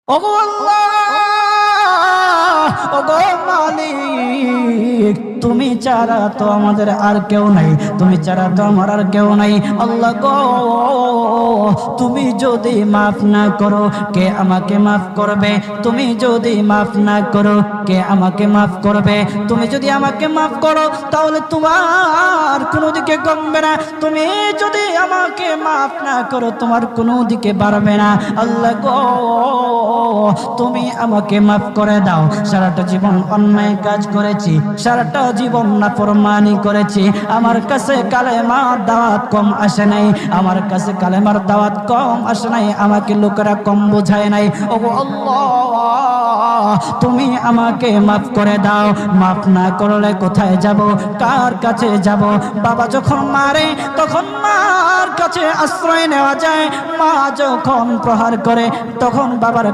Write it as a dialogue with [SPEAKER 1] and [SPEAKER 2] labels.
[SPEAKER 1] ওগো আল্লাহ, ওগো মালিক, তুমি ছাড়া তো আমাদের আর কেউ নাই, তুমি ছাড়া তো আমার আর কেউ নাই। আল্লাহ গো, তুমি যদি মাফ না করো কে আমাকে মাফ করবে? তুমি যদি মাফ না করো কে আমাকে মাফ করবে? তুমি যদি আমাকে মাফ করো তাহলে তোমার কোনো দিকে কমবে না, তুমি যদি আমাকে মাফ না করো তোমার কোনো দিকে বাড়বে না। আল্লাহ গো, তুমি আমাকে মাফ করে দাও। সারাটা জীবন অন্যায় কাজ করেছি, সারাটা জীবন নাফরমানি করেছি, আমার কাছে কালেমার দাওয়াত কম আসে নাই, আমার কাছে কালেমার দাওয়াত কম আসে নাই, আমাকে লোকেরা কম বোঝায় নাই। ওগো আল্লাহ, তুমি আমাকে মাফ করে দাও। মাফ না করলে কোথায় যাব, কার কাছে যাব? বাবা যখন মারে তখন মার কাছে আশ্রয় নেওয়া যায়, মা যখন প্রহার করে তখন বাবার